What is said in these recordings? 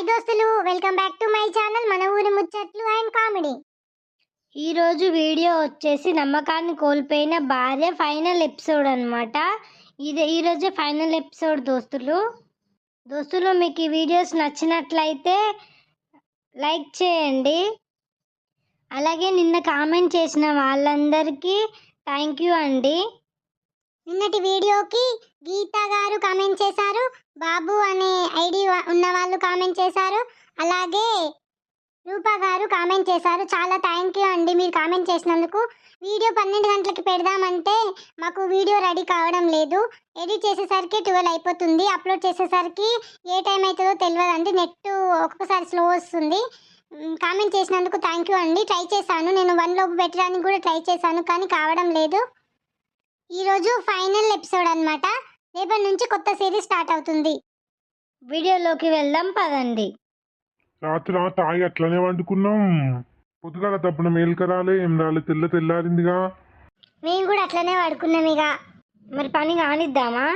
Hi దోస్తులు, welcome back to my channel మన ఊరి ముచ్చట్లు అండ్ కామెడీ. ఈరోజు వీడియో వచ్చేసి నమ్మకాన్ని కోల్పోయిన భార్య ఫైనల్ ఎపిసోడ్ అనమాట. ఈరోజు ఫైనల్ ఎపిసోడ్ దోస్తులు మీకు ఈ వీడియోస్ నచ్చినట్లయితే లైక్ చేయండి. అలాగే నిన్న కామెంట్ చేసిన వాళ్ళందరికీ థ్యాంక్ యూ అండి. నిన్నటి వీడియోకి గీత గారు కామెంట్ చేశారు, బాబు అనే ఐడి ఉన్న వాళ్ళు కామెంట్ చేశారు, అలాగే రూపా గారు కామెంట్ చేశారు. చాలా థ్యాంక్ యూ అండి మీరు కామెంట్ చేసినందుకు. వీడియో 12 గంటలకి పెడదామంటే మాకు వీడియో రెడీ కావడం లేదు. ఎడిట్ చేసేసరికి 12 అయిపోతుంది. అప్లోడ్ చేసేసరికి ఏ టైం అవుతుందో తెలియదండి. నెట్ ఒక్కొక్కసారి స్లో వస్తుంది. కామెంట్ చేసినందుకు థ్యాంక్ యూ అండి. ట్రై చేశాను, నేను 1 లోపు పెట్టడానికి కూడా ట్రై చేశాను, కానీ కావడం లేదు. ఈరోజు ఫైనల్ ఎపిసోడ్ అనమాట. రేపటి నుంచి కొత్త సిరీస్ స్టార్ట్ అవుతుంది. వీడియోలోకి వెళ్దాం పదండి. రాత్రి తాగి అట్లనే వండుకున్నాం. పొద్దుగాల తప్పున మేలుక రాలే, ఏం రాలే, తెల్లారిందిగా. మేము కూడా అట్లనే వాడుకున్నాం. ఇక మరి పని కానిద్దామా?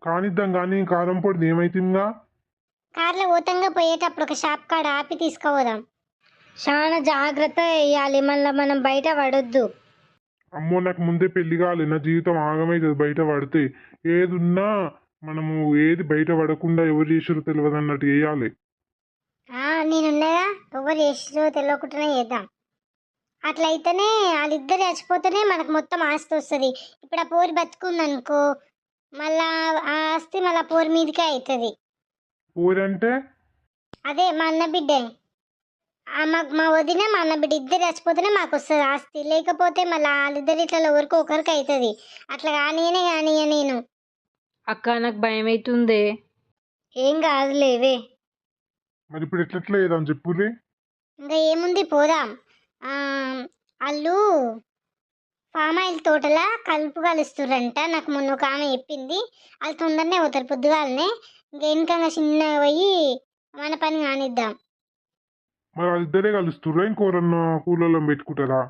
కానిద్దాం కానీ కారం పొడి ఏమైతుందిగా. కార్లో ఓతంగా పోయేటప్పుడు ఒక షాప్ కాడ ఆపి తీసుకుపోదాం. చాలా జాగ్రత్త వేయాలి, మళ్ళీ మనం బయట పడొద్దు. అమ్మో, నాకు ముందే పెళ్లి కాలే, నా జీవితం ఆగమైతుంది బయట పడితే. ఏదున్నా మనము ఏది బయట పడకుండా ఎవరు చేసారో తెలియదు అన్నట్టు వేయాలి. నేనున్నాగా, ఎవరు చేసారో తెలియకుండానే చేద్దాం. అట్లయితేనే వాళ్ళిద్దరు చచ్చిపోతేనే మనకు మొత్తం ఆస్తి వస్తుంది. ఇప్పుడు ఆ పోరు బతుకుందనుకో, మళ్ళా ఆ ఆస్తి మళ్ళీ పోరు మీదకే అవుతుంది. పోరంటే అదే మా అన్న బిడ్డే, మా వదిన మా అన్న బిడ్డ ఇద్దరు చచ్చిపోతేనే మాకు వస్తుంది ఆస్తి. లేకపోతే మళ్ళీ వాళ్ళిద్దరు ఇట్లా ఎవరికి ఒకరికి అవుతుంది. అట్లా కానీయ నేను. అక్క నాకు భయం అవుతుంది. ఏం కాదులేవే. మరి ఇప్పుడు ఎట్లెట్లా ఏదని చెప్పుర్రి. ఇంకా ఏముంది, పోదాం. వాళ్ళు ఫామ్ ఆయిల్ తోటలా కలుపు కలుస్తుర్రంట. నాకు మొన్న ఒక ఆమె చెప్పింది. వాళ్ళు తొందరనే పోతారు పొద్దుగాలనే. ఇంకా వెనకంగా చిన్నగా పోయి మన పని కానిద్దాం. మరి వాళ్ళిద్దరే కలుస్తుర్రా, ఇంకోరన్నా కూలలో పెట్టుకుంటారా?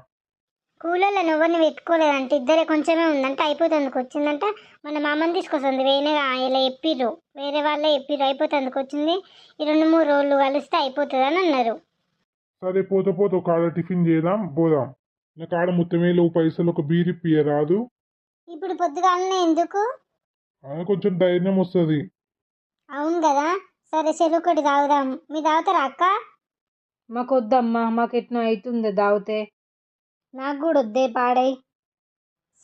కూలలో ఎవరిని పెట్టుకోలేదంట, ఇద్దరే కొంచెమే ఉందంట, అయిపోతుందుకు వచ్చిందంట. మన మామని తీసుకొస్తుంది వేరేగా ఇలా చెప్పిర్రు, వేరే వాళ్ళే చెప్పిర్రు అయిపోతుందుకు వచ్చింది. ఈ 2-3 రోజులు కలిస్తే అయిపోతుంది అని అన్నారు. సరే, పోతే ఒక ఆడ టిఫిన్ చేద్దాం, పోదాం. నాకు ఆడ మొత్తమేలో పైసలు ఒక బీరిప్పియ రాదు. ఇప్పుడు పొద్దుగాలనే ఎందుకు? కొంచెం ధైర్యం వస్తుంది. అవును కదా. సరే, చెరుకుడి తాగుదాం. మీరు తాగుతారా అక్క? మాకు వద్దమ్మా, మాకు ఎట్నో అవుతుంది దాగితే. నాకు కూడా వద్దే, పాడై.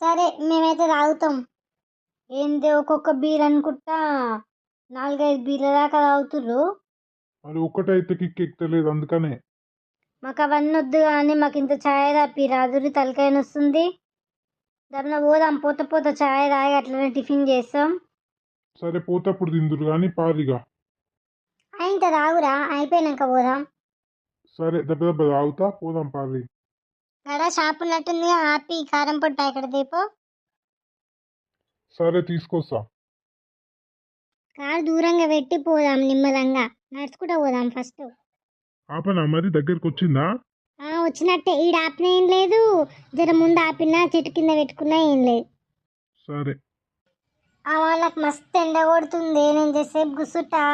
సరే, మేమైతే తాగుతాం. ఏంది ఒక్కొక్క బీర్ అనుకుంటా 4-5 బీర్ల దాకా తాగుతుర్రు. మరి ఒక్కటైతే కిక్ ఎక్కలేదు, అందుకనే. మాకు అవన్నీ వద్దు, కానీ మాకు ఇంత ఛాయ్ తాపి రాదురి, తలకాయ వస్తుంది. దమ్న పోదాం, పోత ఛాయ్ తాగి అట్లనే టిఫిన్ చేస్తాం. సరే, పోతప్పుడు తిందురు కానీ పారిగా. ఇంత తాగురా, అయిపోయినాక పోదాం. సరే, దెబ్బ తాగుతా, పోదాం పారి. గడ షాప్ ఉన్నట్టుంది, ఆపి కారం పొడి ప్యాకెట్ దీపో. సరే, తీసుకొస్తా. కారు దూరంగా పెట్టి పోదాం, నిమ్మలంగా నడుచుకుంటూ పోదాం. ఫస్ట్ ఆపనా మరి, దగ్గరకు వచ్చిందా? వచ్చినట్టే. ఈడ ఆపిన ఏం లేదు, జర ముందు ఆపినా చెట్టు కింద పెట్టుకున్నా ఏం లేదు. సరే. వాళ్ళకి మస్తు ఎండ కొడుతుంది, నేను చేసేపు గుసుట్టా.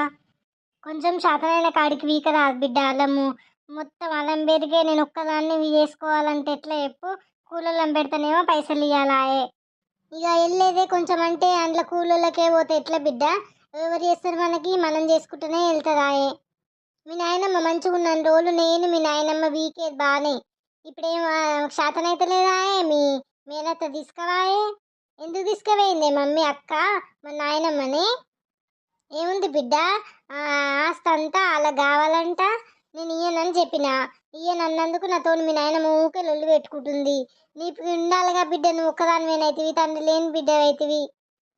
కొంచెం శాతమైన కాడికి వీక రాదు బిడ్డ. అల్లము మొత్తం అల్లం పెరిగే, నేను ఒక్కదాన్ని చేసుకోవాలంటే ఎట్లా చెప్పు? కూలర్లను పెడతానేమో పైసలు ఇవ్వాలాయే. ఇక వెళ్ళేదే కొంచెం అంటే అందులో కూలర్లకే పోతే ఎట్లా బిడ్డ? ఎవరు చేస్తారు మనకి? మనం చేసుకుంటూనే వెళ్తుందాయే. మీ నాయనమ్మ మంచిగా ఉన్న రోజులు నేను మీ నాయనమ్మ వీకేది బాగానే. ఇప్పుడేం శాతనైతే లేదాయే. మీ మేనత్త తీసుకురాయే. ఎందుకు తీసుకుపోయింది మమ్మీ అక్క మా నాయనమ్మని? ఏముంది బిడ్డ, ఆస్తి అంతా అలా కావాలంట. నేను ఇయ్యనని చెప్పిన, ఇయ్యనన్నందుకు నాతో మీ నాయనమ్మ ఊకే లొల్లి పెట్టుకుంటుంది. నీకు ఉండాలిగా బిడ్డ, నువ్వు ఒక్కదానివేనైతివి, తండ్రి లేని బిడ్డ అవుతుంది.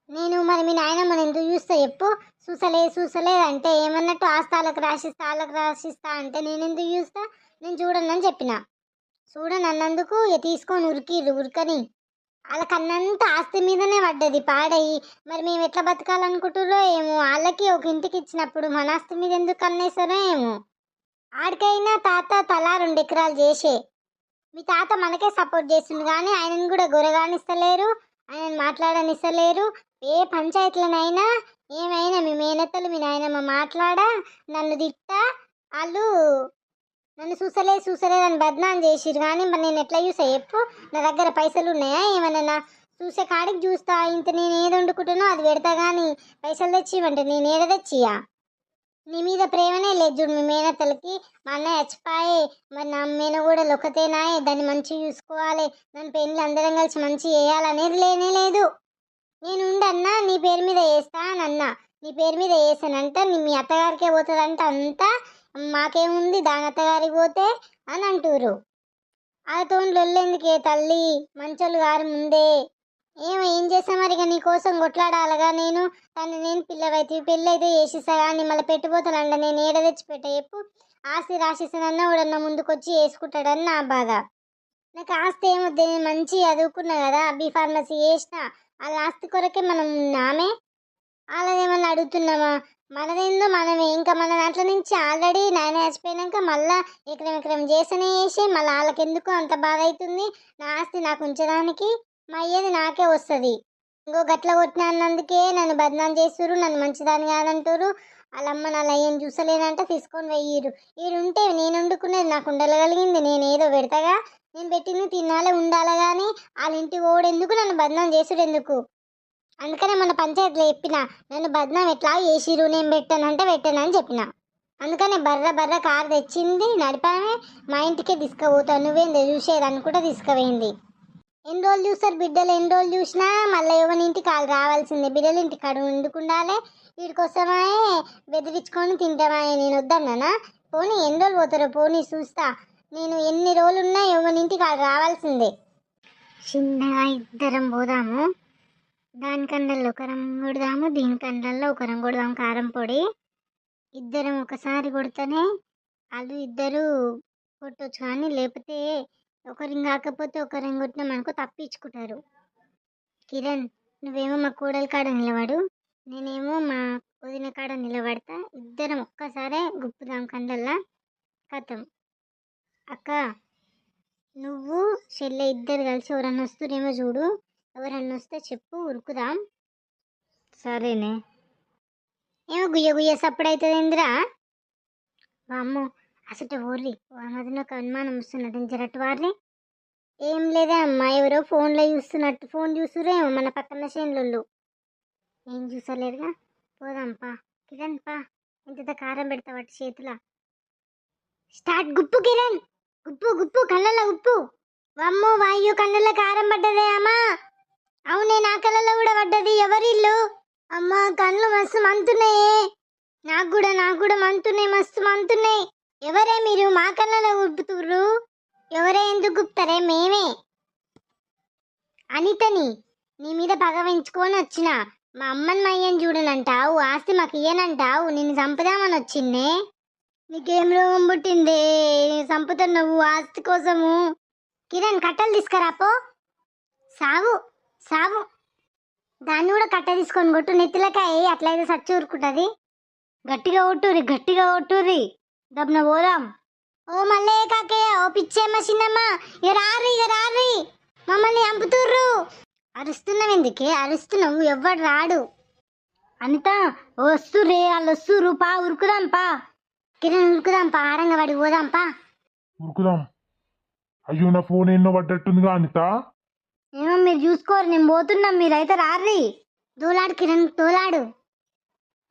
నేను మరి మీ నాయనమ్మని ఎందుకు చూస్తా చెప్పు? చూసలేదు అంటే ఏమన్నట్టు? ఆస్తాలకు రాసిస్తా అంటే నేను ఎందుకు చూస్తా? నేను చూడనని చెప్పిన. చూడనన్నందుకు తీసుకొని ఉరకని. వాళ్ళ కన్నంతా ఆస్తి మీదనే పడ్డది, పాడయి. మరి మేము ఎట్లా బతకాలనుకుంటుర్రో ఏమో. వాళ్ళకి ఒక ఇంటికి ఇచ్చినప్పుడు మన ఆస్తి మీద ఎందుకు కన్నేసారో ఏమో. ఆడికైనా తాత తలా 2 ఎకరాలు చేసే. మీ తాత మనకే సపోర్ట్ చేస్తుంది, కానీ ఆయనను కూడా గొరగానిస్తలేరు, ఆయన మాట్లాడనిస్తలేరు. ఏ పంచాయతీలనైనా ఏమైనా మీ మేనత్తలు మీ నాయనమ్మ మాట్లాడా నన్ను తిట్టా వాళ్ళు నన్ను చూసలేదు అని బద్నాం చేసిరు. కానీ మరి నేను ఎట్లా చూసా చెప్పు? నా దగ్గర పైసలు ఉన్నాయా ఏమన్నా? చూసే కాడికి చూస్తా. ఇంత నేను ఏది వండుకుంటానో అది పెడతా. కానీ పైసలు తెచ్చివ్వంటే నేను ఏడ తెచ్చియా? నీ మీద ప్రేమనే లేదు చూడు మీ మేనత్తలకి. మా అన్నయ్య చచ్చిపోయే, మరి నా మేనగూడలు ఒకతేనాయే, దాన్ని మంచిగా చూసుకోవాలి, నన్ను పెళ్ళి అందరం కలిసి మంచిగా చేయాలనేది లేనే లేదు. నేను ఉండన్నా నీ పేరు మీద వేస్తా అని అన్నా. నీ పేరు మీద వేసానంట మీ అత్తగారికే పోతుందంట అంతా. మాకేముంది దాని అత్తగారికి పోతే అని అంటుర్రు. ఆతో లొల్లెందుకే తల్లి, మంచోళ్ళు గారి ముందే ఏం చేసా మరి? ఇక నీ కోసం కొట్లాడాలగా నేను. కానీ నేను పిల్లవైతే పెళ్ళి అయితే చేసేసా. కానీ మళ్ళీ పెట్టిపోతానంట. నేను ఏడ తెచ్చి పెట్టా చెప్పు? ఆస్తి రాసేసానన్నా ఎవడన్నా ముందుకొచ్చి వేసుకుంటాడని నా బాధ. నాకు ఆస్తి ఏమొద్దు, నేను మంచి చదువుకున్నా కదా, B.Pharmacy చేసిన. వాళ్ళ ఆస్తి కొరకే మనం ఉన్నామే. వాళ్ళదేమన్నా అడుగుతున్నామా? మనదేందో మనమే. ఇంకా మన దాంట్లో నుంచి ఆల్రెడీ నాయన చచ్చిపోయినాక మళ్ళీ ఎకరం చేసి మళ్ళీ వాళ్ళకి ఎందుకు అంత బాధ అవుతుంది? నా ఆస్తి నాకు ఉంచడానికి మా అయ్యేది నాకే వస్తుంది. ఇంకో గట్ల కొట్టిన అన్నందుకే నన్ను బదనాం చేస్తురు, నన్ను మంచిదాన్ని కాదంటారు. వాళ్ళమ్మ నా అయ్యని చూసలేనంట తీసుకొని వెయ్యిరు. ఈడుంటే నేను వండుకునేది నాకు ఉండగలిగింది. నేను ఏదో పెడతాగా, నేను పెట్టింది తినాలే ఉండాలి. కానీ వాళ్ళ ఇంటికి ఓడెందుకు, నన్ను బదనాం చేసుడు ఎందుకు? అందుకనే మన పంచాయతీలో చెప్పిన, నన్ను బదనాం ఎట్లా చేసిరు, నేను పెట్టానని చెప్పిన. అందుకనే బర్ర కారు తెచ్చింది, నడిపామే, మా ఇంటికే తీసుకుపోతాను, నువ్వేందో చూసేది అనుకుంటా తీసుకుపోయింది. ఎన్ని రోజులు చూస్తారు బిడ్డలు? ఎన్ని రోజులు చూసినా మళ్ళీ ఎవరి ఇంటికి వాళ్ళు రావాల్సిందే. బిడ్డలు ఇంటికి కాడు వండుకుండాలే, వీడికోసమే బెదిరించుకొని తింటామాయే. నేను వద్దన్నానా? పోనీ ఎన్ని రోజులు పోతారో పోనీ చూస్తా. నేను ఎన్ని రోజులున్నా ఎవరి ఇంటికి వాళ్ళు రావాల్సిందే. చిన్నగా ఇద్దరం పోదాము, దాని కండల్లో ఒకరం కొడదాము, దీని కండల్లో ఒకరం కొడదాము కారం పొడి. ఇద్దరం ఒకసారి కొడితేనే వాళ్ళు ఇద్దరు కొట్టవచ్చు. కానీ లేకపోతే ఒకరిని కాకపోతే ఒకరిని కొట్టినాం అనుకో తప్పించుకుంటారు. కిరణ్, నువ్వేమో మా కోడల కాడ నిలబడు, నేనేమో మా వదిన కాడ నిలబడతా. ఇద్దరం ఒక్కసారే గుప్పుదాం కండల్లా. కథం. అక్క, నువ్వు చెల్లె ఇద్దరు కలిసి ఎవరన్నా వస్తురేమో చూడు. ఎవరన్నా వస్తే చెప్పు, ఉరుకుదాం. సరేనే. ఏమో గుయ్య సప్పుడైతుందిరా. అమ్మో అసలు ఊర్రి మదిన ఒక అనుమానం వస్తున్నట్టు జరట్టు వారిని. ఏం లేదే అమ్మా, ఎవరో ఫోన్లో చూస్తున్నట్టు. ఫోన్ చూస్తురేమో మన పక్కన చేనులు. ఏం చూసలేదుగా. పోదాంపా కిరణ్, పా. ఇంత కారం పెడతావట చేతుల. స్టార్ట్. గుప్పు కిరణ్, గుప్పు కళ్ళల్లో గుప్పు. వమ్మో వాయు, కళ్ళల్లో కారం పడ్డదే అమ్మా. అవునే, నా కళ్ళలో కూడా పడ్డది. ఎవరిల్లు? అమ్మా కళ్ళు మస్తు మంతున్నాయే. నాకు కూడా మంతున్నాయి, మస్తు మంతున్నాయి. ఎవరే మీరు మా కళ్ళలో గుప్పుతుర్రు? ఎవరే? ఎందుకు గుప్తారే? మేమే అనితని నీ మీద పగ పెంచుకొని వచ్చిన. మా అమ్మని మా అయ్యని చూడనంటావు, ఆస్తి మాకు ఇయ్యనంటావు, నిన్ను చంపుదామని వచ్చిందే. నీకేం రోగం పుట్టిందే చంపుతున్నావు ఆస్తి కోసము? కిరణ్, కట్టలు తీసుకురాపో. సాగు దాన్ని కూడా కట్ట తీసుకొని కొట్టు, నెత్తిలకాయ. అట్లయితే సచ్చి ఊరుకుంటుంది. గట్టిగా కొట్టుర్రి దబ్న పోదాం. ఓ మళ్ళీ కాకయ్య, ఓ పిచ్చేమ్మ చిన్నమ్మ, ఇక రారి మమ్మల్ని చంపుతుర్రు. అరుస్తున్నావు ఎందుకే? అరుస్తున్నావు, ఎవ్వడు రాడు. అనిత, వస్తుర్రే, వాళ్ళు వస్తుర్రు, పా ఉరుకుదాం పా. కిరణ్, ఉరుకుదాం పా, ఆడంగా వాడికి పోదాం పా. ఉరుకుదాం. అయ్యో నా ఫోన్ ఎన్నో పడ్డట్టుందిగా అనిత. ఏమో మీరు చూసుకోరు, నేను పోతున్నాం, మీరైతే రారి. దోలాడు కిరణ్, దోలాడు.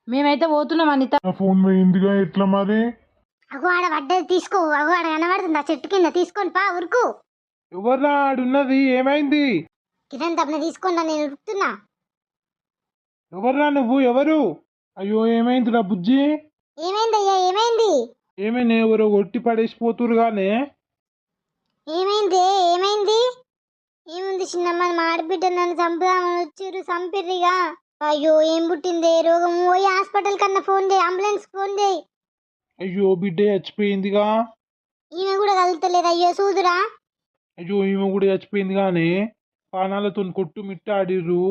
మేమైతే పోతున్నాం అనిత. నా ఫోన్ పోయిందిగా, ఎట్లా మరి? అగో ఆడ పడ్డది తీసుకో. అగో ఆడ కనబడుతుంది ఆ చెట్టు కింద, తీసుకొని పా, ఉరుకు. ఎవర్రా ఆడున్నది? ఏమైంది? కిరణ్, తప్పన తీసుకొని నేను ఉరుకుతున్నా. ఎవర్రా నువ్వు? ఎవరు? అయ్యో ఏమైందిరా బుజ్జి? ఏమైందయ్యా? ఏమైంది? ఏమైనా ఎవరో కొట్టి పడేసిపోతురుగానే. ఏమైంది? ఏముంది చిన్నమ్మ, మా ఆడబిడ్డ నన్ను చంపుదామని వచ్చిర్రు, చంపిర్రిగా. అయ్యో ఏం పుట్టిందే రోగం? పోయి హాస్పిటల్ కన్నా ఫోన్ చేయి, అంబులెన్స్ ఫోన్ చేయి. అయ్యో బిడ్డ చచ్చిపోయిందిగా. ఈమె కూడా కలుగుతలేదు. అయ్యో చూదురా. అయ్యో ఈమె కూడా చచ్చిపోయింది గానే. పానాలతో కొట్టు మిట్టాడిర్రు.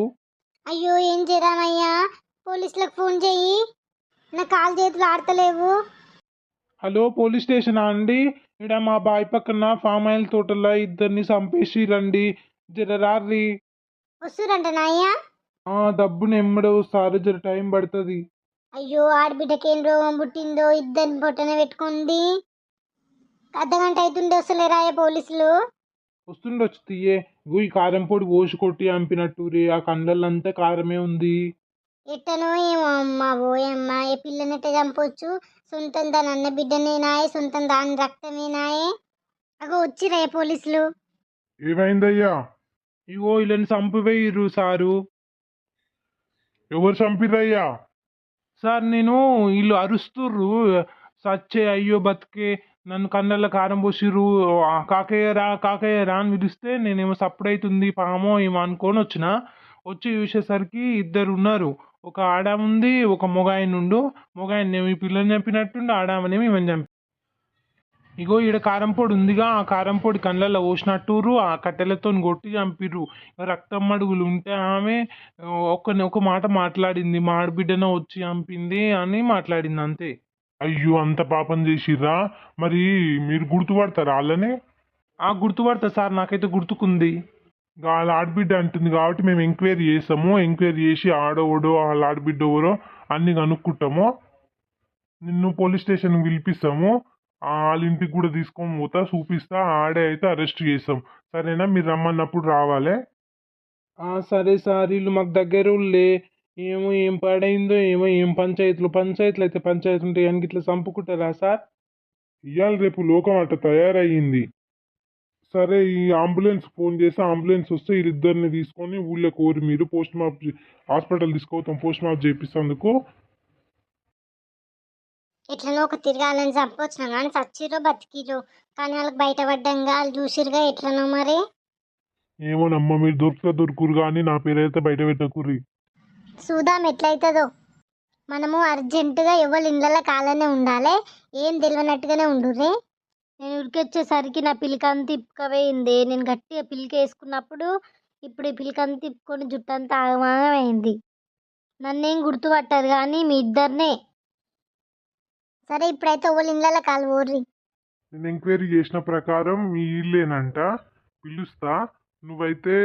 అయ్యో ఏం చేయరామయ్యా? పోలీసులకు ఫోన్ చెయ్యి, నా కాలు చేతులు ఆడతలేవు. హలో, పోలీస్ స్టేషనా అండి? ఇక్కడ మా బాయ్ పక్కన ఫామ్ ఆయిల్ తోటలో ఇద్దరిని చంపేసి రండి, జర రారి. వస్తురంట నాయ్యా? డబ్బుని ఎమ్మడే వస్తారు, జర టైం పడుతుంది. అయ్యో ఆడబిడ్డకి ఏం రోగం పుట్టిందో ఇద్దరిని పొట్టన పెట్టుకుంది. అర్ధగంట అవుతుండే వస్తలేరాయే పోలీసులు. వస్తుండొచ్చు తీయే. ఇగో ఈ కారం పొడి పోసి కొట్టి చంపినట్టు రే, ఆ కండ్లల్లో కారమే ఉంది. ఎట్టనో ఏమో అమ్మ ఓయమ్మ, ఏ పిల్లనెట్ట చంపొచ్చు? సొంతం దాని అన్న బిడ్డనేనాయే, సొంతం దాని రక్తమేనాయే. అగో వచ్చిరాయే పోలీసులు. ఏమైందయ్యా? ఇగో వీళ్ళని చంపివేయరు సారు. ఎవరు చంపిరయ్యా? సార్ నేను వీళ్ళు అరుస్తుర్రు, సచ్చే అయ్యో బతికే, నన్ను కళ్ళల్లో కారం పోసిర్రు, కాకయ్యరా కాకయ్యరా అని పిలిస్తే నేనేమో సప్పుడైతుంది పామో ఏమో అనుకొని వచ్చి చూసేసరికి ఇద్దరు ఉన్నారు. ఒక ఆడామ ఉంది, ఒక మొగాయనుండు. మొగాయనేమో ఈ పిల్లని చంపినట్టుండు, ఆడామనేమో ఈమెను చంపి. ఇగో ఈడ కారం పొడి ఉందిగా, ఆ కారం పొడి కళ్ళల్లో పోసినట్టుర్రు, ఆ కట్టెలతో కొట్టి చంపిర్రు. రక్తం మడుగులు ఉంటే ఆమె ఒక మాట మాట్లాడింది, మా ఆడబిడ్డన వచ్చి చంపింది అని మాట్లాడింది అంతే. అయ్యో అంత పాపం చేసిర్రా? మరి మీరు గుర్తుపడతారా వాళ్ళని? గుర్తుపడతా సార్, నాకైతే గుర్తుకుంది. వాళ్ళ ఆడబిడ్డ అంటుంది కాబట్టి మేము ఎంక్వైరీ చేస్తాము. ఎంక్వైరీ చేసి ఆడోడో వాళ్ళ ఆడబిడ్డ ఎవరో అన్ని కనుక్కుంటాము. నిన్ను పోలీస్ స్టేషన్కి పిలిపిస్తాము. వాళ్ళ ఇంటికి కూడా తీసుకొని పోతా, చూపిస్తా. ఆడే అయితే అరెస్ట్ చేస్తాం. సరేనా? మీరు రమ్మన్నప్పుడు రావాలి. సరే సార్, వీళ్ళు మాకు దగ్గరోళ్ళే. ఏమో ఏం పాడైందో ఏమో, ఏం పంచాయతీలు అయితే పంచాయతీలు ఉంటాయి అని ఇట్లా చంపుకుంటారా సార్? ఇవాళ రేపు లోకం అట్ట తయారయ్యింది. సరే, ఈ అంబులెన్స్ ఫోన్ చేసి అంబులెన్స్ వస్తే వీళ్ళిద్దరిని తీసుకొని ఊళ్ళో కోరి మీరు పోస్ట్ మార్టం హాస్పిటల్ తీసుకోవతాం, పోస్ట్ మార్టం చేపిస్తందుకు. ఎట్లనో ఒక తిరగాలని చంపొచ్చినా కానీ చచ్చిరో బతికిరో, కానీ వాళ్ళకి బయటపడ్డంగా వాళ్ళు చూసిరుగా ఎట్లనో మరి. ఏమోనమ్మా, మీరు దొరుకురు కానీ నా పేరైతే బయట పెట్టకుర్రి. చూద్దాం ఎట్లయితుందో. మనము అర్జెంటుగా ఎవరి ఇళ్ళల్లో కాలనే ఉండాలి, ఏం తెలియనట్టుగానే ఉండుర్రి. నేను ఉరికొచ్చేసరికి నా పిలికంతా తిప్పుకవేయింది. నేను గట్టిగా పిలిక వేసుకున్నప్పుడు ఇప్పుడు ఈ పిలికంతా తిప్పుకొని జుట్టంతా ఆగమాగమైంది. నన్నేం గుర్తుపట్టారు కానీ మీ ఇద్దరినే. సరే ఇప్పుడైతే ఎవరి ఇళ్ళల్లో కాలు ఊర్రి. నేను ఎంక్వైరీ చేసిన ప్రకారం మీ ఇల్లేనంట, పిలుస్తా. నువ్వైతే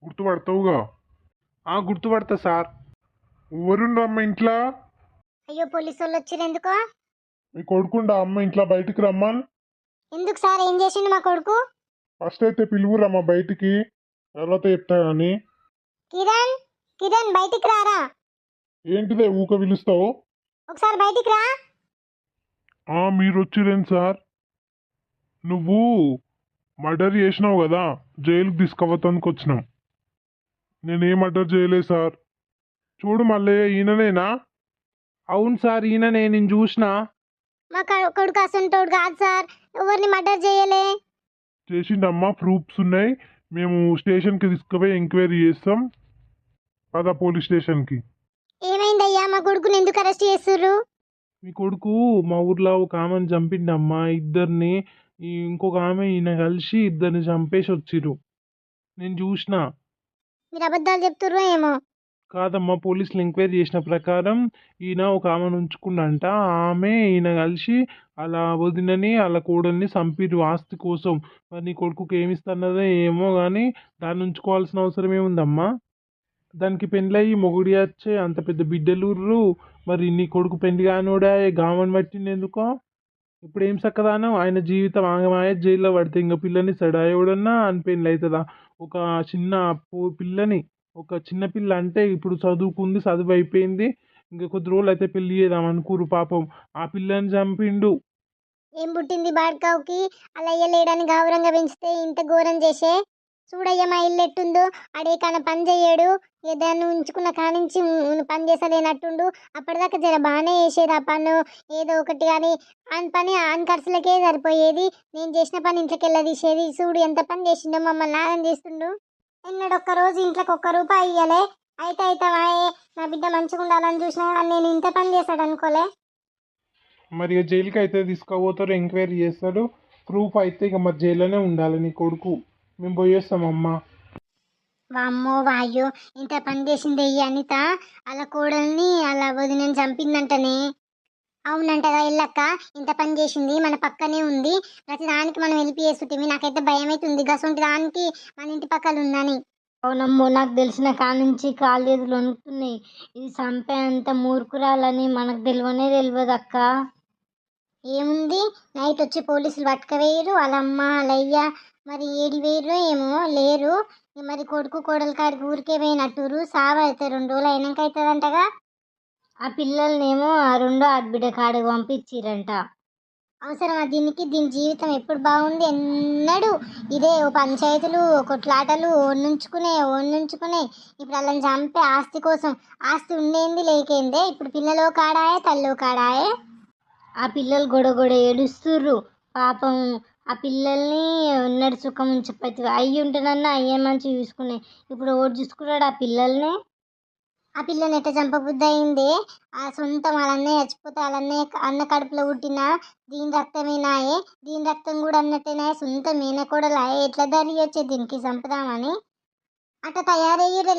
గుర్తుపడతావుగా? గుర్తుపడతా సార్. ఎవరుండమ్మ ఇంట్లో? అయ్యో పోలీసు వాళ్ళు వచ్చిరు ఎందుకో? మీ కొడుకుండా అమ్మ ఇంట్లో, బయటికి రమ్మన్. ఎందుకు సార్, ఏం చేసిండు మా కొడుకు? ఫస్ట్ అయితే పిలువురమ్మ బయటికి, తర్వాత చెప్తా కానీ. కిరణ్, కిరణ్ బయటికి రారా. ఏంటిదే ఊక పిలుస్తావు? ఒకసారి బయటికి రా. మీరు వచ్చిరేం సార్? నువ్వు మర్డర్ చేసినావు కదా, జైలుకి తీసుకుపోతానికి వచ్చినాం. నేనేం మర్డర్ చేయలేదు సార్. చూడు మళ్ళీ ఈయననేనా? అవును సార్, ఈయననే, నేను చూసిన. మా కొడుకు అసంటోడు కాదు సార్, ఎవరిని మర్డర్ చేయలే. చేసిండమ్మా, ప్రూఫ్స్ ఉన్నాయి. మేము స్టేషన్కి తీసుకుపోయి ఎంక్వైరీ చేస్తాం. పద పోలీస్ స్టేషన్కి. ఏమైందయ్యా, మా కొడుకుని ఎందుకు అరెస్ట్ చేస్తుర్రు? మీ కొడుకు మా ఊర్లో ఒక ఆమెను చంపిండమ్మా, ఇద్దరిని. ఇంకొక ఆమె ఈయన కలిసి ఇద్దరిని చంపేసి వచ్చిర్రు, నేను చూసిన. మీరు అబద్ధాలు చెప్తుర్రో ఏమో. కాదమ్మా, పోలీసులు ఎంక్వైరీ చేసిన ప్రకారం ఈయన ఒక ఆమెను ఉంచుకుండంట, ఆమె ఈయన కలిసి అలా వదినని అలా కోడల్ని చంపిర్రు ఆస్తి కోసం. మరి నీ కొడుకుకి ఏమి ఇస్తున్నదో ఏమో కానీ దాన్ని ఉంచుకోవాల్సిన అవసరం ఏముందమ్మా? దానికి పెళ్ళయి మొగుడి వచ్చే అంత పెద్ద బిడ్డలుర్రు. మరి నీ కొడుకు పెళ్లి కానోడా గామని పట్టింది ఎందుకో? ఇప్పుడు ఏం చక్కదానం, ఆయన జీవితం ఆగమాయ, జైల్లో పడితే ఇంకా పిల్లని సడా ఎవడన్నా అని పెళ్ళి అవుతుందా? ఒక చిన్న పిల్లని, ఒక చిన్న పిల్ల అంటే ఇప్పుడు చదువుకుంది, చదువు అయిపోయింది, ఇంకా కొద్ది రోజులు అయితే పెళ్లి చేద్దాం అనుకురు. పాపం ఆ పిల్లని చంపిండు. ఏం పుట్టింది బాడ్కావుకి, అలా అయ్యలేడని గౌరవంగా పెంచితే ఇంత ఘోరం చేసే. చూడయ్య మా ఇల్లు ఎట్టుందో, అడే కాన పని చేయడు, ఏదాన్ని ఉంచుకున్న కానించి పని చేసలేనట్టుండు. అప్పటిదాకా జర బాగానే చేసేది ఆ పను, ఏదో ఒకటి. కానీ ఆన్ పని ఆన్ ఖర్చులకే సరిపోయేది, నేను చేసిన పని ఇంట్లోకి వెళ్ళదీసేది. చూడు ఎంత పని చేసిండో, మమ్మల్ని నాగం చేస్తుండు. ఎన్నడొక్క రోజు ఇంట్లోకి ఒక్క రూపాయి ఇయ్యలే. అయితే వాయే నా బిడ్డ మంచిగా ఉండాలని చూసినా కానీ నేను ఇంత పని చేశాడు అనుకోలే. మరి జైలుకి అయితే తీసుకోబోతారు, ఎంక్వైరీ చేస్తాడు, ప్రూఫ్ అయితే ఇక మరి జైల్లోనే ఉండాలి నీ కొడుకు. మేము పోయేస్తామమ్మా. వామ్మో వాయో, ఇంత పని చేసింది ఈ అనిత అలా కోడల్ని అలా వదినని చంపిందంటనే. అవునంటగా ఇల్లక్క, ఇంత పని చేసింది, మన పక్కనే ఉంది. ప్రతి దానికి మనం వెళ్ళి చేస్తుంటే నాకైతే భయం అవుతుంది, గసొంటి దానికి మన ఇంటి పక్కన ఉందని. అవునమ్మో, నాకు తెలిసిన కానించి కాలు చేతులు వణుకుతున్నాయి. ఇది చంపేంత మూర్ఖురాలని మనకు తెలియదు అక్క. ఏముంది, నైట్ వచ్చి పోలీసులు పట్టుకవేయరు, వాళ్ళ అమ్మ వాళ్ళ అయ్య మరి ఏడి వేయరు ఏమో లేరు. ఇక మరి కొడుకు కోడలు కాడికి ఊరికే పోయినట్టురు. సావు అయితే 2 రోజులు అయినాక అవుతుందంటగా. ఆ పిల్లల్నేమో ఆ రెండో ఆడబిడ్డ కాడికి పంపించిరంట. అవసరమా దీనికి? దీని జీవితం ఎప్పుడు బాగుంది? ఎన్నడూ ఇదే ఓ పంచాయతీలు, కొట్లాటలు, ఓన్నుంచుకునే. ఇప్పుడు వాళ్ళని చంపే ఆస్తి కోసం. ఆస్తి ఉండేంది లేకేందే. ఇప్పుడు పిల్లలో కాడాయే, తల్లో కాడాయే. ఆ పిల్లలు గొడగొడ ఏడుస్తుర్రు పాపం. ఆ పిల్లల్ని ఉన్నడి సుఖం ఉంచపతి అయ్యి ఉంటేనన్నా అయ్యే మంచి చూసుకునే. ఇప్పుడు ఓడి చూసుకున్నాడు ఆ పిల్లల్ని. ఆ పిల్లని ఎట్ట చంపబుద్ధి అయిందే. ఆ సొంతం వాళ్ళన్నే చచ్చిపోతే వాళ్ళన్నే అన్న కడుపులో పుట్టిన దీని రక్తమేనాయే. దీని రక్తం కూడా అన్నట్టేనాయే. సొంత మేనకోడలాయే. ఎట్లా దారి వచ్చే దీనికి చంపుదామని అట్లా తయారయ్యారు.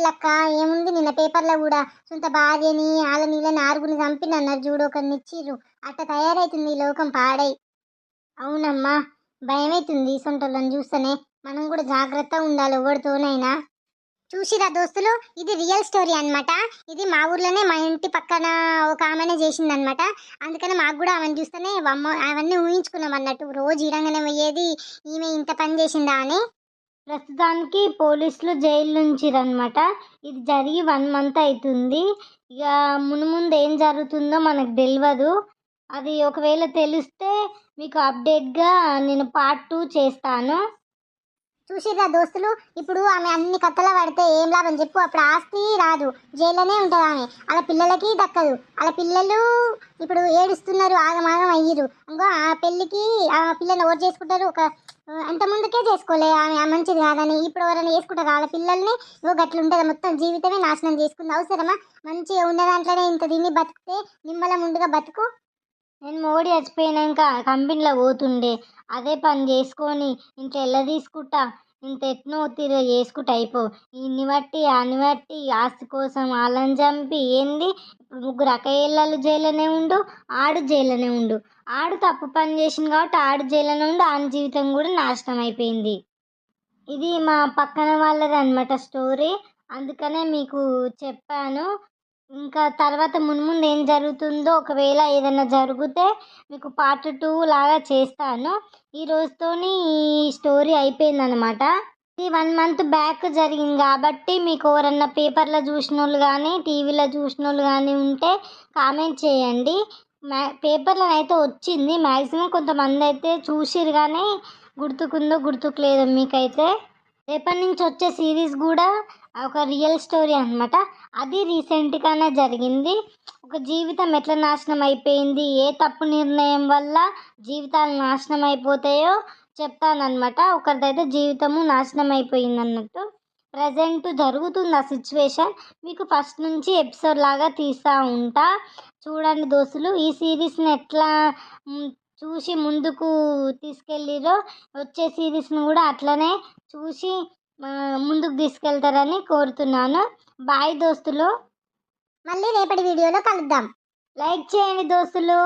ఏముంది, నిన్న పేపర్లో కూడా సొంత భార్యని వాళ్ళ నీళ్ళని 6గురిని చంపినన్నారు చూడు, ఒకరిని ఇచ్చిర్రు. అట్లా తయారైతుంది ఈ లోకం పాడై. అవునమ్మా, భయమవుతుంది సొంటోళ్ళని చూస్తేనే. మనం కూడా జాగ్రత్తగా ఉండాలి ఎవరితోనైనా. చూసిరా దోస్తులు, ఇది రియల్ స్టోరీ అన్నమాట. ఇది మా ఊర్లోనే, మా ఇంటి పక్కన ఒక ఆమెనే చేసిందనమాట. అందుకని మాకు కూడా ఆమెను చూస్తేనే అవన్నీ ఊహించుకున్నాం అన్నట్టు. రోజు ఇడంగానే పోయేది, ఈమె ఇంత పని చేసిందా అని. ప్రస్తుతానికి పోలీసులు జైలు నుంచిరనమాట. ఇది జరిగి 1 మంత్ అవుతుంది. ఇక ముందు ఏం జరుగుతుందో మనకు తెలియదు. అది ఒకవేళ తెలిస్తే మీకు అప్డేట్గా నేను పార్ట్ 2 చేస్తాను. చూసిరా దోస్తులు, ఇప్పుడు ఆమె అన్ని కథలు పడితే ఏం లాభం చెప్పు? అప్పుడు ఆస్తి రాదు, జైల్లోనే ఉంటుంది ఆమె. వాళ్ళ పిల్లలకి దక్కదు. వాళ్ళ పిల్లలు ఇప్పుడు ఏడుస్తున్నారు, ఆగమాగం అయ్యిరు. ఇంకో ఆ పెళ్ళికి ఆ పిల్లని ఎవరు చేసుకుంటారు? అంత ముందుకే చేసుకోలే ఆమె మంచిది కాదని. ఇప్పుడు ఎవరైనా చేసుకుంటారు వాళ్ళ పిల్లల్ని? గట్లుంటుంది, మొత్తం జీవితమే నాశనం చేసుకుంది. అవసరమా? మంచిగా ఉన్న దాంట్లోనే ఇంత తిని బతికితే నిమ్మల ముందుగా బతుకు. నేను మోడీ చచ్చిపోయినాక కంపెనీలో పోతుండే, అదే పని చేసుకొని ఇంట్లో ఎలా తీసుకుంటా, ఇంత ఎట్నో తీర చేసుకుంటా అయిపో. ఇన్ని బట్టి అన్ని బట్టి ఆస్తి కోసం వాళ్ళని చంపి ఏంది. ఇప్పుడు 3 అక్కయ్యలు జైల్లోనే ఉండు, ఆడు జైల్లోనే ఉండు. ఆడు తప్పు పని చేసింది కాబట్టి ఆడు జైల్లోనే ఉండు, ఆయన జీవితం కూడా నాశనం అయిపోయింది. ఇది మా పక్కన వాళ్ళది అనమాట స్టోరీ. అందుకనే మీకు చెప్పాను. ఇంకా తర్వాత ముందు ఏం జరుగుతుందో ఒకవేళ ఏదైనా జరిగితే మీకు పార్ట్ 2 లాగా చేస్తాను. ఈ రోజుతోని ఈ స్టోరీ అయిపోయిందనమాట. ఇది 1 మంత్ బ్యాక్ జరిగింది కాబట్టి మీకు ఎవరన్నా పేపర్లో చూసిన వాళ్ళు కానీ టీవీలో చూసిన వాళ్ళు కానీ ఉంటే కామెంట్ చేయండి. పేపర్లో అయితే వచ్చింది మ్యాక్సిమం. కొంతమంది అయితే చూసిరు కానీ గుర్తుకుందో గుర్తుకులేదో మీకైతే. రేపటి నుంచి వచ్చే సిరీస్ కూడా ఒక రియల్ స్టోరీ అనమాట. అది రీసెంట్గానే జరిగింది. ఒక జీవితం ఎట్లా నాశనం అయిపోయింది, ఏ తప్పు నిర్ణయం వల్ల జీవితాలు నాశనం అయిపోతాయో చెప్తానమాట. ఒకరిదైతే జీవితము నాశనం అయిపోయింది అన్నట్టు. ప్రజెంట్ జరుగుతుంది ఆ సిచ్యువేషన్. మీకు ఫస్ట్ నుంచి ఎపిసోడ్ లాగా తీస్తూ ఉంటా. చూడండి దోస్తులు, ఈ సిరీస్ని ఎట్లా చూసి ముందుకు తీసుకెళ్ళిరో వచ్చే సిరీస్ని కూడా అట్లనే చూసి ముందుకు తీసుకెళ్తారని కోరుతున్నాను. బాయ్ దోస్తులు, మళ్ళీ రేపటి వీడియోలో కలుద్దాం. లైక్ చేయండి దోస్తులు.